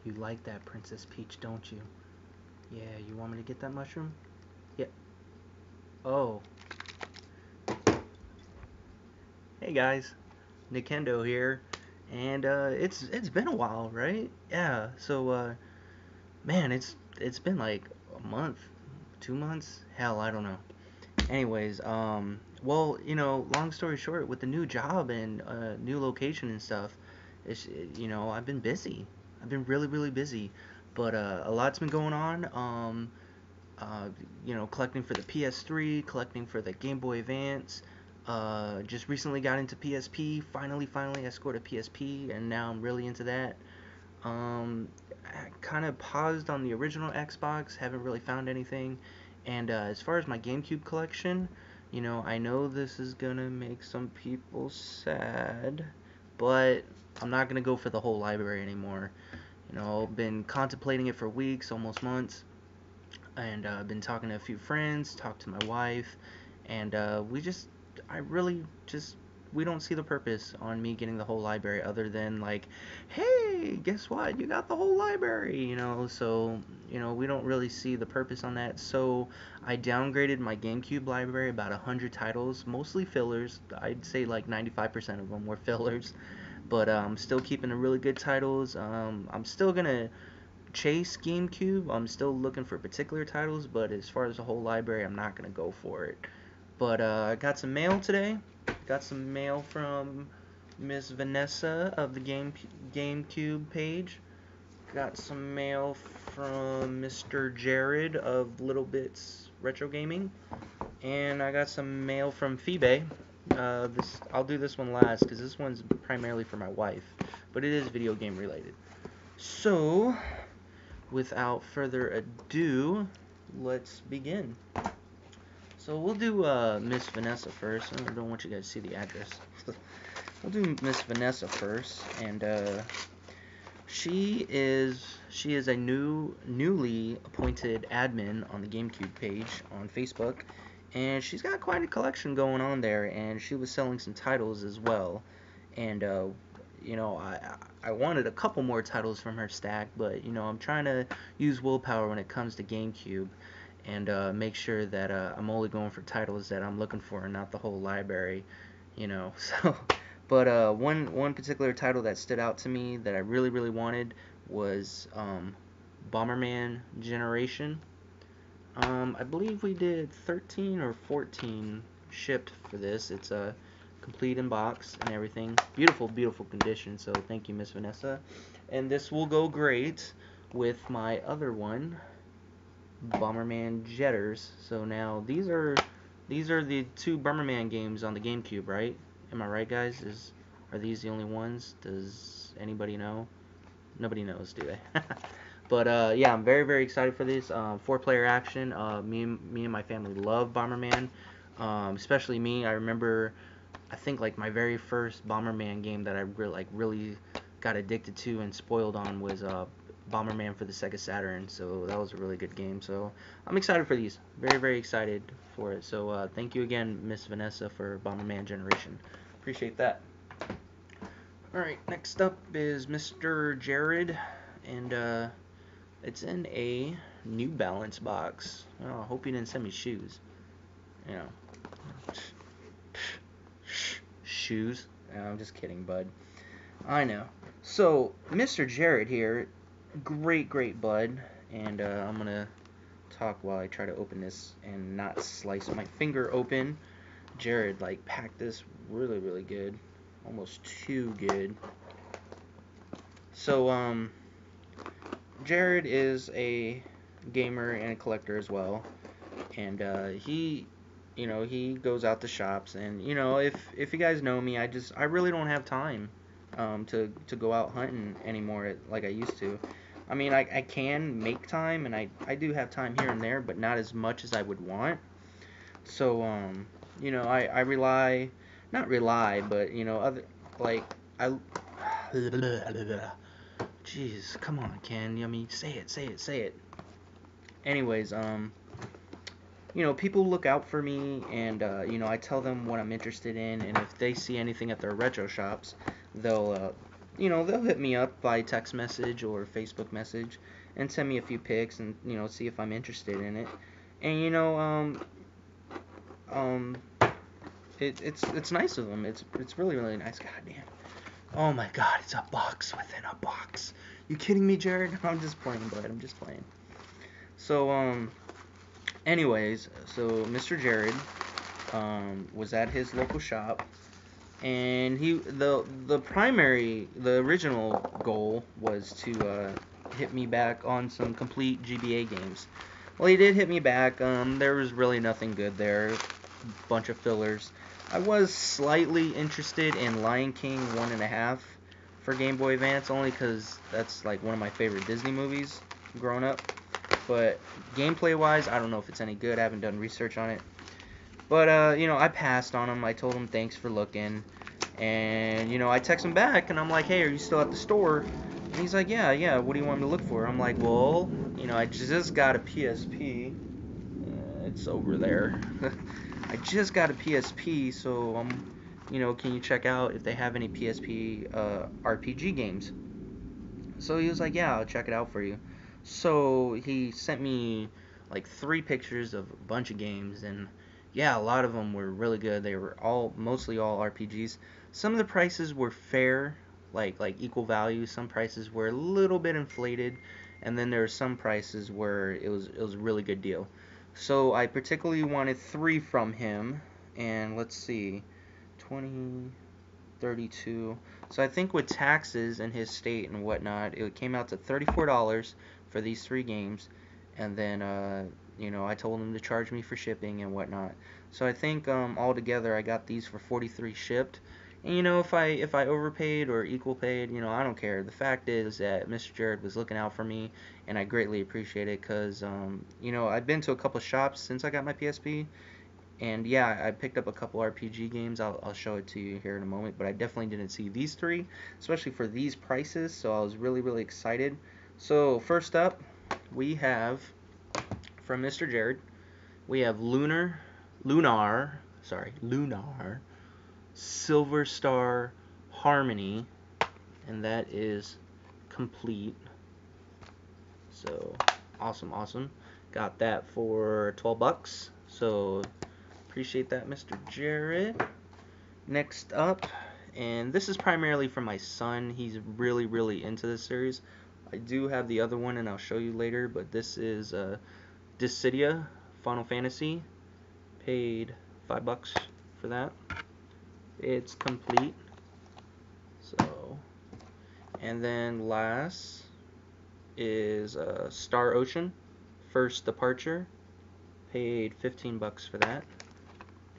You like that, Princess Peach, don't you? Yeah, you want me to get that mushroom? Yeah. Oh, hey guys, Nikendo here, and it's been a while, right? Yeah. So man, it's been like a month, 2 months, hell, I don't know. Anyways, well, long story short, with the new job and new location and stuff, it's I've been busy. I've been really really busy, but a lot's been going on. Uh, collecting for the PS3, collecting for the Game Boy Advance. Just recently got into PSP. Finally, I scored a PSP, and now I'm really into that. I kind of paused on the original Xbox, haven't really found anything. And as far as my GameCube collection, I know this is gonna make some people sad, but I'm not gonna go for the whole library anymore. I've been contemplating it for weeks, almost months, and I've been talking to a few friends, talked to my wife, and I really just, we don't see the purpose on me getting the whole library other than like, hey, guess what? You got the whole library, So, we don't really see the purpose on that. So I downgraded my GameCube library about 100 titles, mostly fillers. I'd say like 95% of them were fillers, but I'm still keeping the really good titles. I'm still gonna chase GameCube. I'm still looking for particular titles, but as far as the whole library, I'm not gonna go for it. But I got some mail today. Got some mail from Miss Vanessa of the GameCube page. Got some mail from Mr. Jared of Little Bits Retro Gaming, and I got some mail from Phoebe. This I'll do this one last because this one's primarily for my wife, but it is video game related. So without further ado, let's begin. So we'll do Miss Vanessa first. I don't want you guys to see the address. We'll do Miss Vanessa first, and she is a newly appointed admin on the GameCube page on Facebook, and she's got quite a collection going on there. And she was selling some titles as well, and I wanted a couple more titles from her stack, but I'm trying to use willpower when it comes to GameCube, and make sure that I'm only going for titles that I'm looking for and not the whole library, So, but one particular title that stood out to me that I really really wanted was Bomberman Generation. I believe we did 13 or 14 shipped for this. It's a complete in box and everything. Beautiful, beautiful condition. So thank you, Miss Vanessa. And this will go great with my other one, Bomberman Jetters. So now these are the two Bomberman games on the GameCube, right? Am I right, guys? Are these the only ones? Does anybody know? Nobody knows, do they? But yeah, I'm very very excited for this. Four-player action. Me and my family love Bomberman. Especially me. I remember, I think like my very first Bomberman game that I really got addicted to and spoiled on was Bomberman for the Sega Saturn. So that was a really good game. So I'm excited for these. Very very excited for it. So thank you again, Miss Vanessa, for Bomberman Generation. Appreciate that. All right, next up is Mr. Jared, and it's in a New Balance box. Oh, I hope you didn't send me shoes. You know, shoes. No, I'm just kidding, bud. I know. So, Mr. Jared here, great, great bud, and I'm gonna talk while I try to open this and not slice my finger open. Jared like packed this really, really good, almost too good. So, Jared is a gamer and a collector as well, and he goes out to shops, and if you guys know me, I really don't have time to go out hunting anymore like I used to. I mean, I can make time, and I do have time here and there, but not as much as I would want. So I rely, not rely, but other, like, I jeez, come on, Ken. I mean, say it. Anyways, people look out for me, and I tell them what I'm interested in, and if they see anything at their retro shops, they'll they'll hit me up by text message or Facebook message and send me a few pics and see if I'm interested in it. And um, it's nice of them. It's really really nice. God damn. Oh my God, it's a box within a box. You kidding me, Jared? I'm just playing, bud. I'm just playing. So anyways, so Mr. Jared was at his local shop, and the original goal was to hit me back on some complete GBA games. Well, he did hit me back. There was really nothing good there. Bunch of fillers. I was slightly interested in Lion King 1.5 for Game Boy Advance, only because that's like one of my favorite Disney movies growing up. But gameplay wise, I don't know if it's any good. I haven't done research on it. But I passed on him. I told him thanks for looking, and I text him back, and I'm like, hey, are you still at the store? And he's like, yeah. What do you want me to look for? I'm like, well, I just got a PSP. It's over there. I just got a PSP, so can you check out if they have any PSP RPG games? So he was like, yeah, I'll check it out for you. So he sent me like 3 pictures of a bunch of games, and yeah, a lot of them were really good. They were mostly all RPGs. Some of the prices were fair, like equal value. Some prices were a little bit inflated, and then there were some prices where it was a really good deal. So I particularly wanted 3 from him, and let's see, 20, 32. So I think with taxes in his state and whatnot, it came out to $34 for these 3 games, and then I told him to charge me for shipping and whatnot. So I think altogether I got these for 43 shipped. And if I overpaid or equal paid, I don't care. The fact is that Mr. Jared was looking out for me, and I greatly appreciate it because I've been to a couple shops since I got my PSP, and yeah, I picked up a couple RPG games. I'll show it to you here in a moment, but I definitely didn't see these 3, especially for these prices, so I was really, really excited. So first up, we have, from Mr. Jared, we have Lunar Silver Star Harmony, and that is complete. So awesome. Got that for $12. So appreciate that, Mr. Jared. Next up, and this is primarily for my son. He's really, really into this series. I do have the other one, and I'll show you later, but this is Dissidia Final Fantasy. Paid $5 for that. It's complete. So, and then last is Star Ocean First Departure. Paid $15 for that.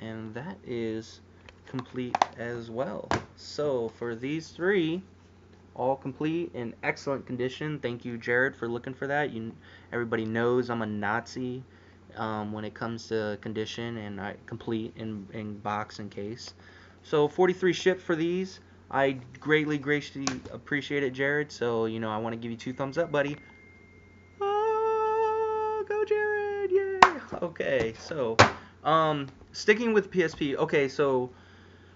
And that is complete as well. So for these 3, all complete in excellent condition. Thank you, Jared, for looking for that. Everybody knows I'm a Nazi when it comes to condition, and I complete in box and case. So 43 shipped for these. I greatly appreciate it, Jared. So I want to give you 2 thumbs up, buddy. Oh, go Jared! Yay! Okay, so sticking with PSP. Okay, so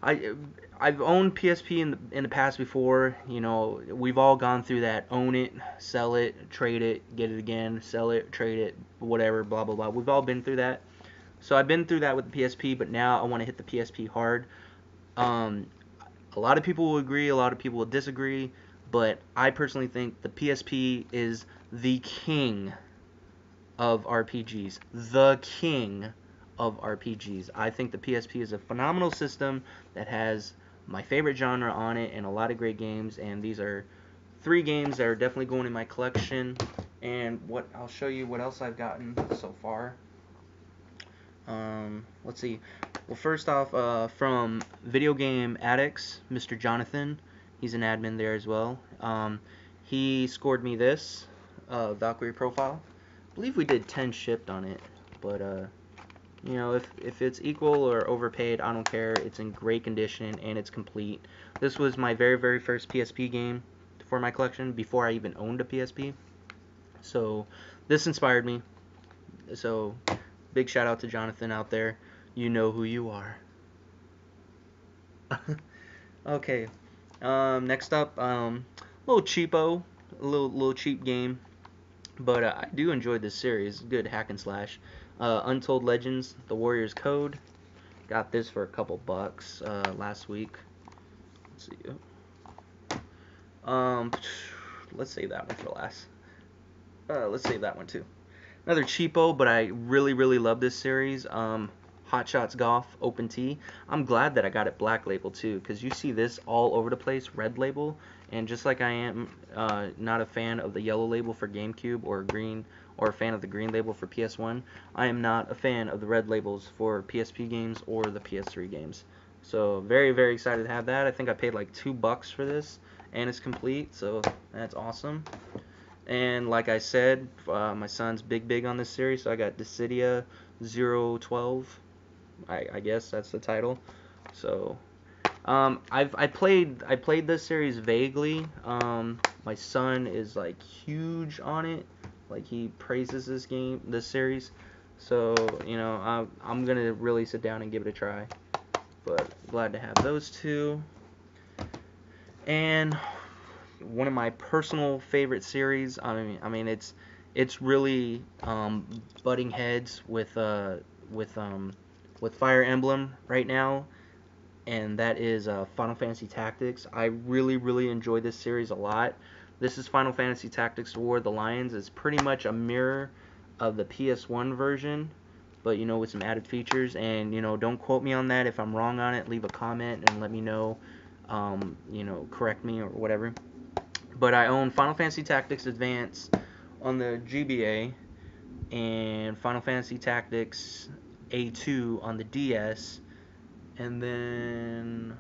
I've owned PSP in the past before. We've all gone through that. Own it, sell it, trade it, get it again, sell it, trade it, whatever, blah blah blah. We've all been through that. So I've been through that with the PSP, but now I want to hit the PSP hard. A lot of people will agree, a lot of people will disagree, but I personally think the PSP is the king of RPGs. The king of RPGs. I think the PSP is a phenomenal system that has my favorite genre on it and a lot of great games, and these are 3 games that are definitely going in my collection. And I'll show you what else I've gotten so far. Let's see. Well, first off, from Video Game Addicts, Mr. Jonathan, he's an admin there as well. He scored me this Valkyrie Profile. I believe we did 10 shipped on it, but if it's equal or overpaid, I don't care. It's in great condition and it's complete. This was my very, very first PSP game for my collection before I even owned a PSP. So this inspired me. So big shout out to Jonathan out there. You know who you are. Okay. Next up, a little cheapo, a little cheap game, but I do enjoy this series. Good hack and slash. Untold Legends: The Warrior's Code. Got this for a couple bucks last week. Let's see. Um, let's save that one for last. Let's save that one too. Another cheapo, but I really, really love this series. Hot Shots Golf Open Tee. I'm glad that I got it black label too, because you see this all over the place, red label. And just like I am not a fan of the yellow label for GameCube or green, or a fan of the green label for PS1, I am not a fan of the red labels for PSP games or the PS3 games. So very, very excited to have that. I think I paid like $2 for this, and it's complete, so that's awesome. And like I said, my son's big on this series, so I got Dissidia 012. I guess that's the title. So I played this series vaguely. My son is like huge on it. Like he praises this series. So I'm gonna really sit down and give it a try. But glad to have those two. And one of my personal favorite series. It's really butting heads with Fire Emblem right now, and that is Final Fantasy Tactics. I really enjoy this series a lot. This is Final Fantasy Tactics War of the Lions. It's pretty much a mirror of the PS1 version, but with some added features. And don't quote me on that. If I'm wrong on it, leave a comment and let me know. Correct me or whatever. But I own Final Fantasy Tactics Advance on the GBA and Final Fantasy Tactics A2 on the DS, and then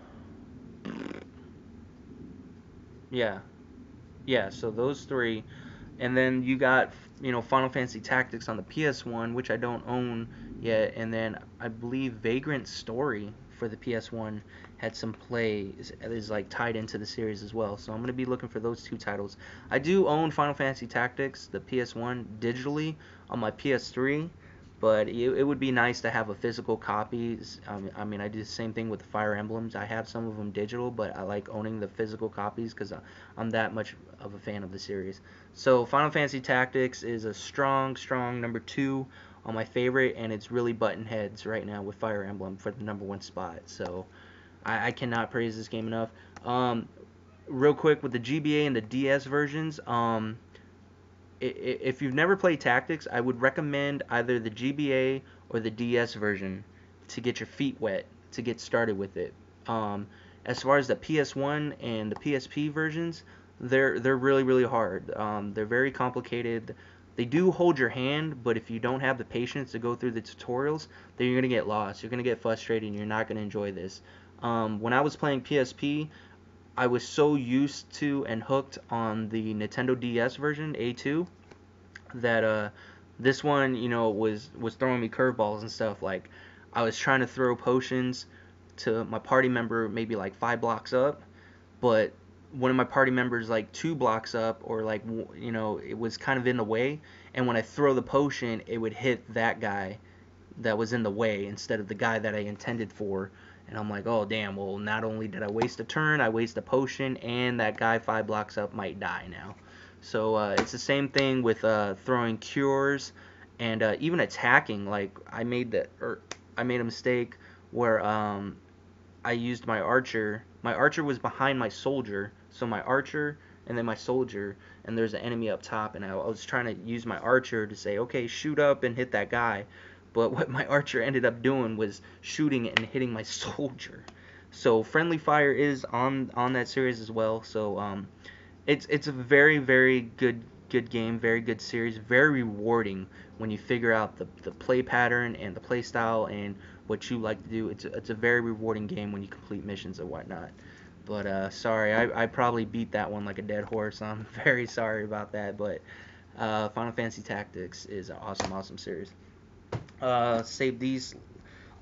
yeah, so those three, and then you got Final Fantasy Tactics on the PS1, which I don't own yet, and then I believe Vagrant Story for the PS1 had some play is like tied into the series as well. So I'm gonna be looking for those two titles. I do own Final Fantasy Tactics, the PS1, digitally on my PS3, but it would be nice to have a physical copy. I do the same thing with the Fire Emblems. I have some of them digital, but I like owning the physical copies because I'm that much of a fan of the series. So Final Fantasy Tactics is a strong number 2 on my favorite, and it's really button heads right now with Fire Emblem for the number 1 spot. So I cannot praise this game enough. Real quick with the GBA and the DS versions, if you've never played Tactics, I would recommend either the GBA or the DS version to get your feet wet, to get started with it. As far as the PS1 and the PSP versions, they're really hard. They're very complicated. They do hold your hand, but if you don't have the patience to go through the tutorials, then you're gonna get lost. You're gonna get frustrated, and you're not gonna enjoy this. When I was playing PSP, I was so used to and hooked on the Nintendo DS version A2 that this one was throwing me curveballs and stuff. Like I was trying to throw potions to my party member maybe like 5 blocks up, but one of my party members like 2 blocks up, or like it was kind of in the way, and when I throw the potion it would hit that guy that was in the way instead of the guy that I intended for. And I'm like, oh damn, well not only did I waste a turn, I waste a potion, and that guy 5 blocks up might die now. So it's the same thing with throwing cures and even attacking. Like I made a mistake where I used my archer. My archer was behind my soldier, so my archer and then my soldier, and there's an enemy up top, and I was trying to use my archer to say, okay, shoot up and hit that guy. But what my archer ended up doing was shooting and hitting my soldier. So friendly fire is on that series as well. So it's a very good game, very good series, very rewarding when you figure out the play pattern and the play style and what you like to do. It's a very rewarding game when you complete missions and whatnot. But sorry, I probably beat that one like a dead horse. I'm very sorry about that. But Final Fantasy Tactics is an awesome series. Save these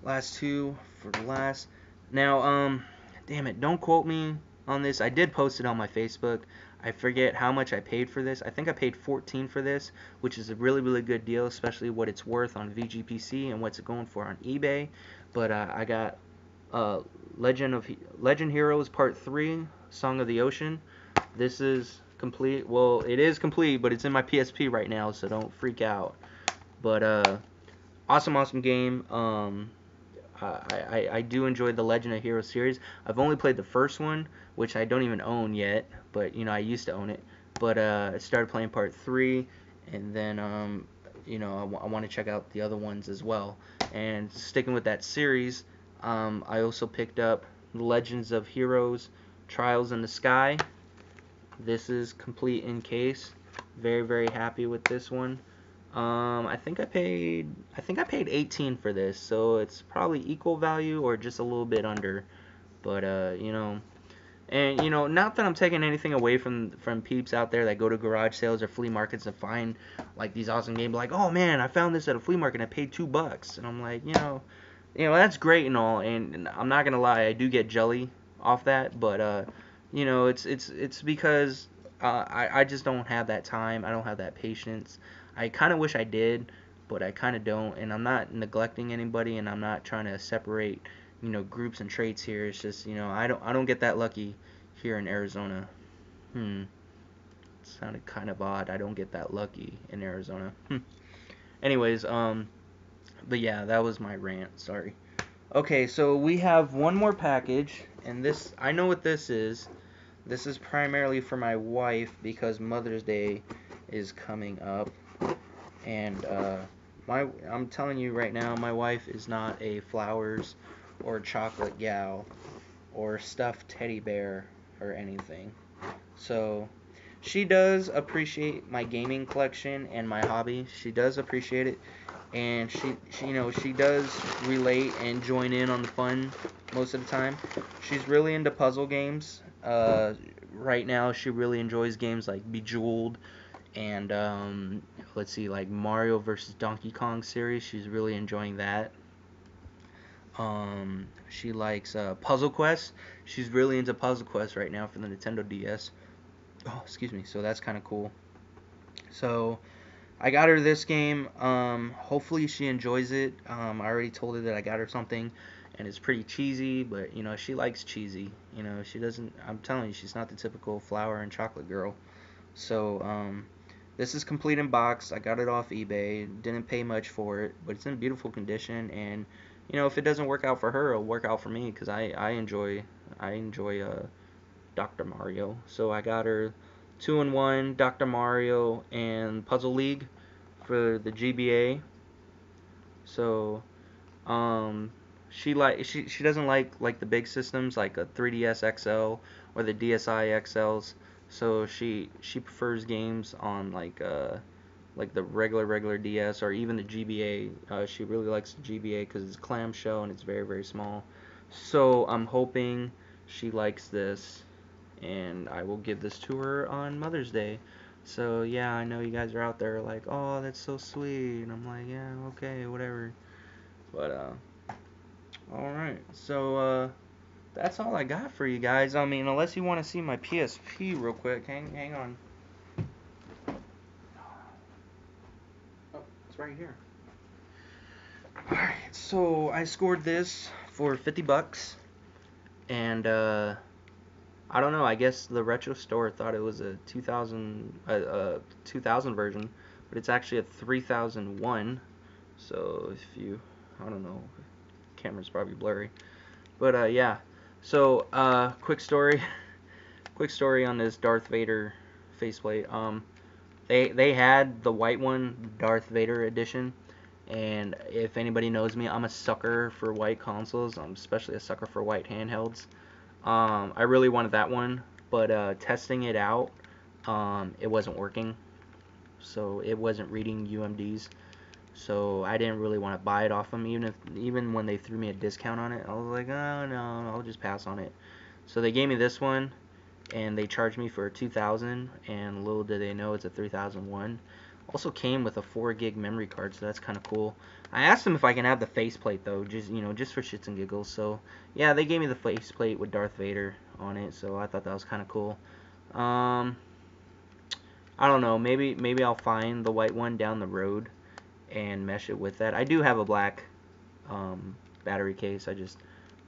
last two for the last. Now, damn it, don't quote me on this. I did post it on my Facebook. I forget how much I paid for this. I think I paid $14 for this, which is a really good deal, especially what it's worth on VGPC and what's it going for on eBay. But I got Legend Heroes Part 3 Song of the Ocean. This is complete. Well, it is complete, but it's in my PSP right now, so don't freak out. But awesome game. I do enjoy the Legend of Heroes series. I've only played the first one, which I don't even own yet, but I used to own it. But I started playing part 3, and then I want to check out the other ones as well. And sticking with that series, I also picked up Legends of Heroes Trials in the Sky. This is complete in case. Very happy with this one. I think I paid 18 for this, so it's probably equal value or just a little bit under. But and not that I'm taking anything away from peeps out there that go to garage sales or flea markets and find like these awesome games, like, oh man, I found this at a flea market and I paid $2, and I'm like, that's great and all, and I'm not gonna lie, I do get jelly off that, but it's because I just don't have that time. I don't have that patience. I kind of wish I did, but I kind of don't. And I'm not neglecting anybody, and I'm not trying to separate, groups and traits here. It's just, I don't get that lucky here in Arizona. It sounded kind of odd. I don't get that lucky in Arizona. Anyways, but yeah, that was my rant. Sorry. Okay, so we have one more package, and this, I know what this is. This is primarily for my wife because Mother's Day is coming up, and I'm telling you right now, my wife is not a flowers or chocolate gal or stuffed teddy bear or anything. So she does appreciate my gaming collection and my hobby. She does appreciate it, and she does relate and join in on the fun most of the time. She's really into puzzle games. Right now, she really enjoys games like Bejeweled and let's see, like Mario versus Donkey Kong series. She's really enjoying that. She likes Puzzle Quest. She's really into Puzzle Quest right now for the Nintendo DS. Oh, excuse me. So that's kind of cool. So I got her this game. Hopefully she enjoys it. I already told her that I got her something, and it's pretty cheesy, but she likes cheesy. She doesn't. I'm telling you, she's not the typical flour and chocolate girl. So this is complete in box. I got it off eBay. Didn't pay much for it, but it's in beautiful condition. And if it doesn't work out for her, it'll work out for me because I enjoy Dr. Mario. So I got her 2-in-1 Dr. Mario and Puzzle League for the GBA. So she doesn't like the big systems like a 3DS XL or the DSi XLs. So she prefers games on like the regular DS or even the GBA. She really likes the GBA because it's clamshell and it's very small. So I'm hoping she likes this, and I will give this to her on Mother's Day. So yeah, I know you guys are out there like, oh, that's so sweet, and I'm like, yeah, okay, whatever. But all right. So that's all I got for you guys. I mean, unless you want to see my PSP real quick, hang on. Oh, it's right here. All right. So I scored this for $50, and I don't know. I guess the retro store thought it was a 2000 version, but it's actually a 3001. So if you, I don't know, camera's probably blurry, but yeah. So quick story, quick story on this Darth Vader faceplate. They had the white one, Darth Vader edition, and if anybody knows me, I'm a sucker for white consoles. I'm especially a sucker for white handhelds. I really wanted that one, but testing it out, it wasn't working. So it wasn't reading UMDs. So I didn't really want to buy it off them, even when they threw me a discount on it. I was like, oh no, I'll just pass on it. So they gave me this one, and they charged me for 2,000, and little did they know it's a 3001. Also came with a 4 gig memory card, so that's kind of cool. I asked them if I can have the faceplate though, just for shits and giggles. So yeah, they gave me the faceplate with Darth Vader on it, so I thought that was kind of cool. I don't know, maybe I'll find the white one down the road and mesh it with that. I do have a black battery case. I just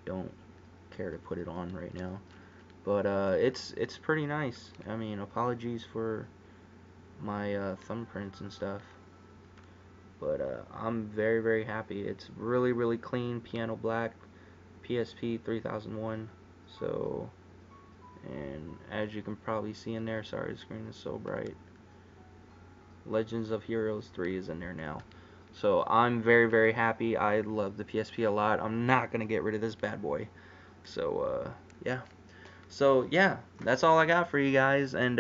don't care to put it on right now. But it's pretty nice. I mean, apologies for my thumbprints and stuff. But I'm very, very happy. It's really, really clean, piano black, PSP 3001. So, and as you can probably see in there, sorry, the screen is so bright. Legends of Heroes 3 is in there now. So I'm very, very happy. I love the PSP a lot. I'm not going to get rid of this bad boy. So, yeah. So, yeah, that's all I got for you guys. And,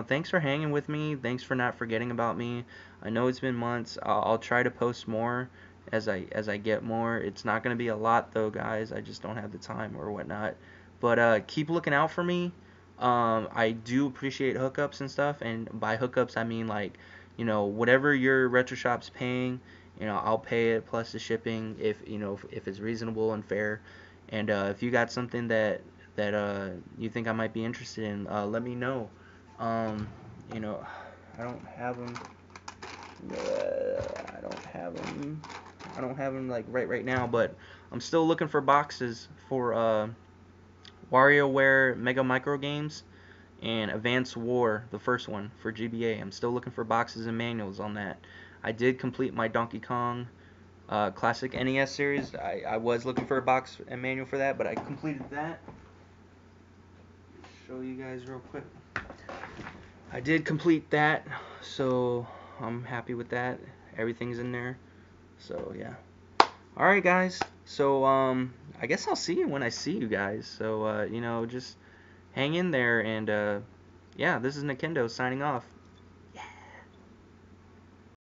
thanks for hanging with me. Thanks for not forgetting about me. I know it's been months. I'll try to post more as I get more. It's not going to be a lot, though, guys. I just don't have the time or whatnot. But keep looking out for me. I do appreciate hookups and stuff. And by hookups, I mean, like, whatever your retro shop's paying, I'll pay it plus the shipping if it's reasonable and fair. And if you got something that you think I might be interested in, let me know. Um, I don't have them. I don't have them. I don't have them like right now, but I'm still looking for boxes for WarioWare Mega Micro Games and Advance War, the first one for GBA. I'm still looking for boxes and manuals on that. I did complete my Donkey Kong Classic NES series. I was looking for a box and manual for that, but I completed that. Show you guys real quick. I did complete that, so I'm happy with that. Everything's in there. So yeah. Alright guys. So I guess I'll see you when I see you guys. So just hang in there and yeah, this is Nikendo signing off.